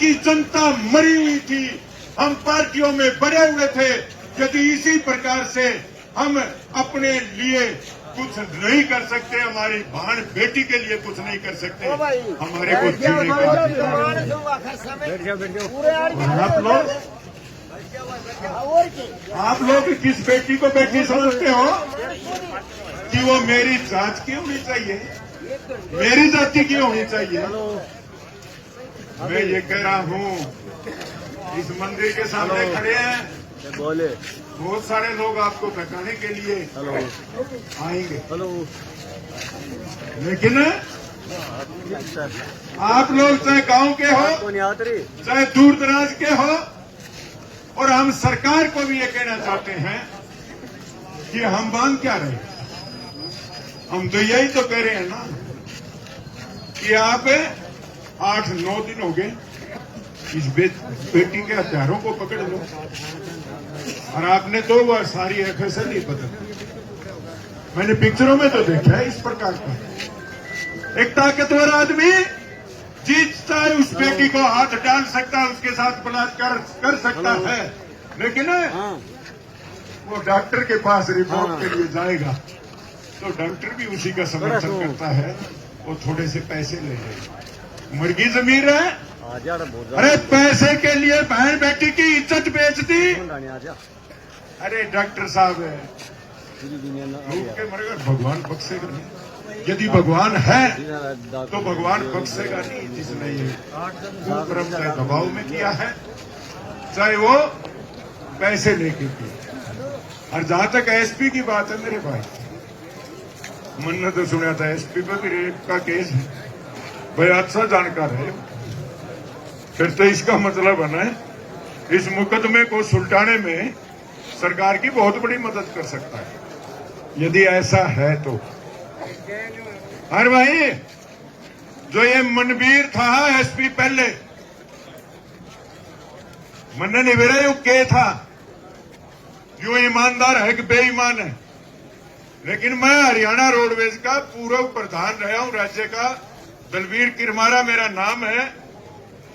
की जनता मरी हुई थी, हम पार्टियों में बड़े हुए थे। यदि इसी प्रकार से हम अपने लिए कुछ नहीं कर सकते, हमारी बहन बेटी के लिए कुछ नहीं कर सकते, हमारे को जीने का अधिकार। आप लोग किस बेटी को बेटी समझते हो कि वो मेरी जात की होनी चाहिए, मेरी जाति की होनी चाहिए? मैं ये कह रहा हूँ, इस मंदिर के सामने खड़े हैं, बोले बहुत सारे लोग आपको बचाने के लिए आएंगे, लेकिन आप लोग चाहे गांव के हो, चाहे दूर दराज के हो, और हम सरकार को भी ये कहना चाहते हैं कि हम मांग क्या रहे, हम तो यही तो कह रहे हैं ना कि आप 8-9 दिन हो गए इस बेटी के हत्यारों को पकड़ लो, और आपने तो वह सारी एफएसएल ही बदल। मैंने पिक्चरों में तो देखा है इस प्रकार का एक ताकतवर आदमी जीतता है, उस बेटी को हाथ डाल सकता है, उसके साथ बलात्कार कर सकता है, लेकिन वो डॉक्टर के पास रिपोर्ट के लिए जाएगा तो डॉक्टर भी उसी का समर्थन करता है, वो थोड़े से पैसे ले लेगा। मुर्गी जमीर है, अरे पैसे के लिए बहन बेटी की इज्जत बेच दी। अरे डॉक्टर साहब भूख के मरेगा, भगवान बख्शेगा नहीं। यदि भगवान है तो भगवान बख्शेगा नहीं, जिसने ये कुकर्म चाहे दबाव में किया है, चाहे वो पैसे लेके किया। और जहां तक एसपी की बात है मेरे भाई, मैंने तो सुना था एसपी पे भी रेप का केस है, भाई अच्छा जानकार है, फिर तो इसका मतलब है ना इस मुकदमे को सुलटाने में सरकार की बहुत बड़ी मदद कर सकता है, यदि ऐसा है तो। अरे भाई, जो ये मनवीर था एसपी पहले, मन निवेरा यू के था, जो ईमानदार है कि बेईमान है, लेकिन मैं हरियाणा रोडवेज का पूर्व प्रधान रहा हूं राज्य का, दलवीर किरमारा मेरा नाम है।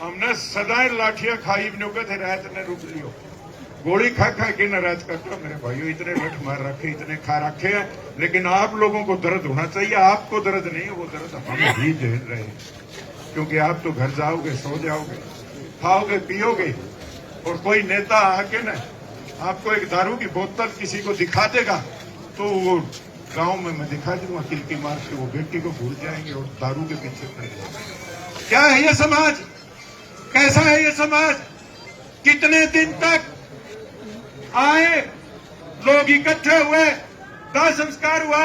हमने सदाएं लाठियां खाई थे, रात ने रुक लियो, गोली खा खा के न रात करते मेरे भाइयों, इतने लठ मार रखे, इतने खा रखे हैं, लेकिन आप लोगों को दर्द होना चाहिए। आपको दर्द नहीं, वो दर्द हम ही झेल रहे हैं, क्योंकि आप तो घर जाओगे, सो जाओगे, खाओगे, पियोगे, और कोई नेता आके न आपको एक दारू की बोतल किसी को दिखा देगा तो वो गांव में मैं दिखा दूंगा किलकी मार के, वो बेटी को भूल जाएंगे और दारू के पीछे पड़ जाएंगे। क्या है ये समाज? कैसा है ये समाज? कितने दिन तक आए लोग इकट्ठे हुए, दाह संस्कार हुआ,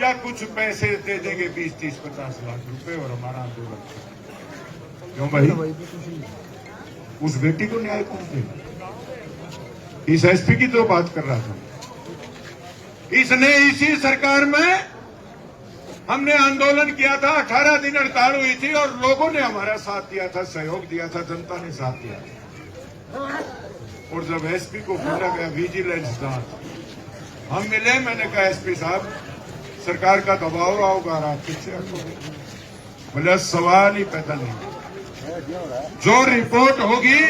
या कुछ पैसे दे देंगे 20, 30, 50 लाख रुपए और हमारा आंदोलन। क्यों भाई? उस बेटी को न्याय कौन देगा? इस एसपी की तो बात कर रहा था, इसने इसी सरकार में हमने आंदोलन किया था, 18 दिन हड़ताल हुई थी और लोगों ने हमारा साथ दिया था, सहयोग दिया था, जनता ने साथ दिया था। और जब एसपी को बोला गया विजिलेंस जांच, हम मिले, मैंने कहा एसपी साहब सरकार का दबाव आओगा, आप पीछे बोले सवाल ही पैदा नहीं, जो रिपोर्ट होगी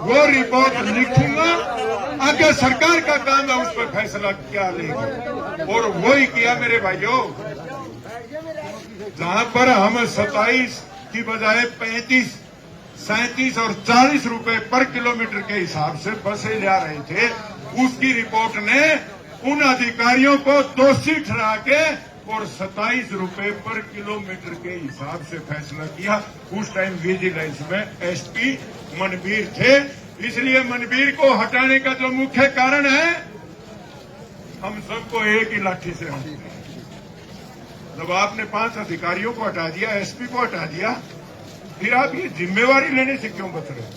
वो रिपोर्ट लिखूंगा, आगे सरकार का काम है उस पर फैसला क्या लेगी। और वही किया मेरे भाइयों, जहां पर हम 27 की बजाय 35, 37 और 40 रुपए पर किलोमीटर के हिसाब से बसें ले रहे थे, उसकी रिपोर्ट ने उन अधिकारियों को दोषी ठहरा के और 27 रुपए पर किलोमीटर के हिसाब से फैसला किया। उस टाइम विजिलेंस में एसपी मनवीर थे, इसलिए मनवीर को हटाने का जो मुख्य कारण है, हम सबको एक ही लाठी से हटाते हैं। जब आपने 5 अधिकारियों को हटा दिया, एसपी को हटा दिया, फिर आप ये जिम्मेवारी लेने से क्यों बच रहे हो?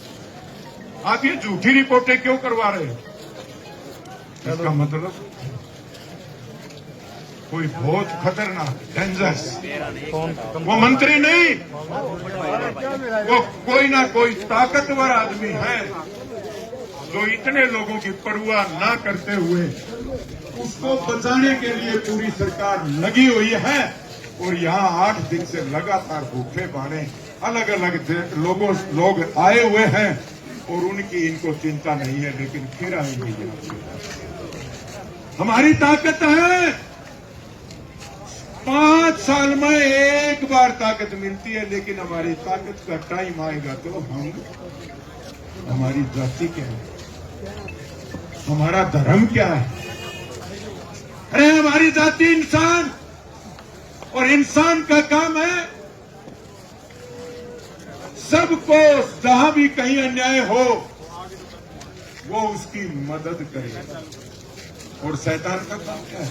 आप ये झूठी रिपोर्टें क्यों करवा रहे हो? इसका मतलब कोई बहुत खतरनाक, डेंजरस, वो मंत्री नहीं, वो कोई ना कोई ताकतवर आदमी है जो इतने लोगों की परवाह ना करते हुए उसको बचाने के लिए पूरी सरकार लगी हुई है। और यहाँ 8 दिन से लगातार भूखे बाने अलग अलग लोग आए हुए हैं और उनकी इनको चिंता नहीं है, लेकिन फिर आएंगे ये। हमारी ताकत है 5 साल में एक बार ताकत मिलती है, लेकिन हमारी ताकत का टाइम आएगा तो हमारी जाति क्या है, हमारा धर्म क्या है। अरे हमारी जाति इंसान, और इंसान का काम है सबको जहां भी कहीं अन्याय हो वो उसकी मदद करे। और शैतान का काम क्या है,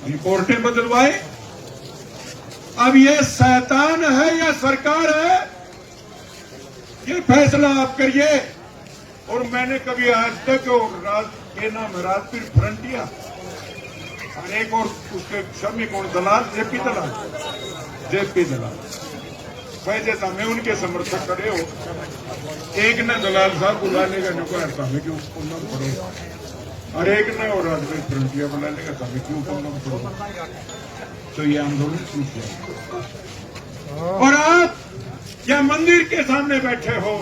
रिपोर्टें बदलवाए। अब ये शैतान है या सरकार है, ये फैसला आप करिए। और मैंने कभी आज तक और राज के नाम राजपीर फ्रंटिया और एक और उसके श्रमिक और दलाल जेपी दलाल वैसे हमें उनके समर्थक खड़े हो, एक ने दलाल साहब बुला लेगा नुका हमें क्यों उन्नम करो, और एक ने और राजपीर फ्रंटिया बुला लेगा तो हमें क्यों उन्नम करो। तो ये आंदोलन टूट जाए। और आप क्या मंदिर के सामने बैठे हो,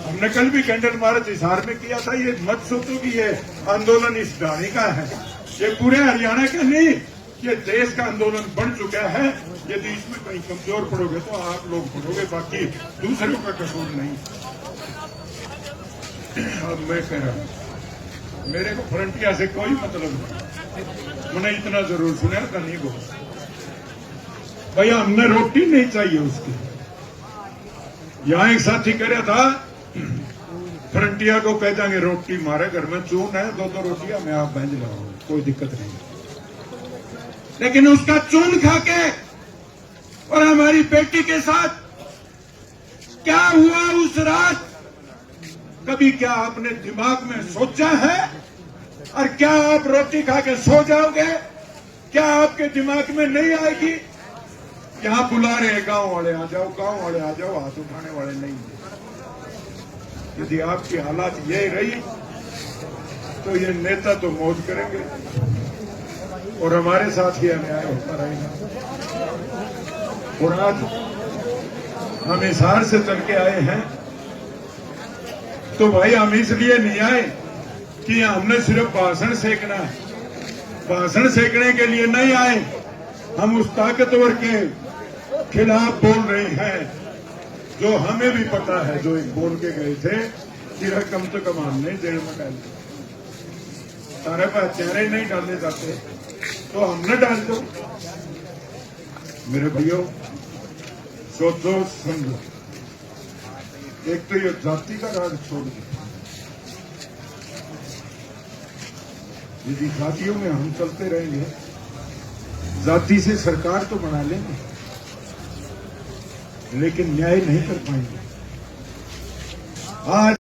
हमने कल भी कैंडल मार्च हिसार में किया था। ये मत सोचो कि ये आंदोलन इस ढाणी का है, ये पूरे हरियाणा का नहीं, ये देश का आंदोलन बन चुका है। यदि इसमें कहीं कमजोर पड़ोगे तो आप लोग पड़ोगे, बाकी दूसरों का कसूर नहीं। अब मैं कह रहा हूं, मेरे को फ्रंटिया से कोई मतलब नहीं, मैंने इतना जरूर सुना था नहीं बोल भैया, हमने रोटी नहीं चाहिए उसकी। यहां एक साथी कह रहा था फ्रंटिया को कह देंगे रोटी मारे घर में चून है, 2 रोटियां मैं आप भेज लाऊंगा, कोई दिक्कत नहीं। लेकिन उसका चून खा के और हमारी बेटी के साथ क्या हुआ उस रात, कभी क्या आपने दिमाग में सोचा है? और क्या आप रोटी खा के सो जाओगे? क्या आपके दिमाग में नहीं आएगी? यहां बुला रहे गांव वाले आ जाओ, गांव वाले आ जाओ, हाथ उठाने वाले नहीं। यदि आपकी हालात ये रही तो ये नेता तो मौज करेंगे और हमारे साथ ही अन्याय होता रहेगा। और आज हम हिसार से चल के आए हैं तो भाई हम इसलिए नहीं आए कि हमने सिर्फ भाषण सेकना है, भाषण सेकने के लिए नहीं आए। हम उस ताकतवर के खिलाफ बोल रहे हैं जो हमें भी पता है, जो एक बोल के गए थे कि कम से कम हमने जेल में डाल दी। सारे पास चेहरे नहीं डालने जाते तो हमने डाल दो। मेरे भाइयों सोचो समझो, एक तो ये जाति का राज छोड़ दो। यदि जातियों में हम चलते रहेंगे, जाति से सरकार तो बना लेंगे लेकिन न्याय नहीं कर पाएंगे। आज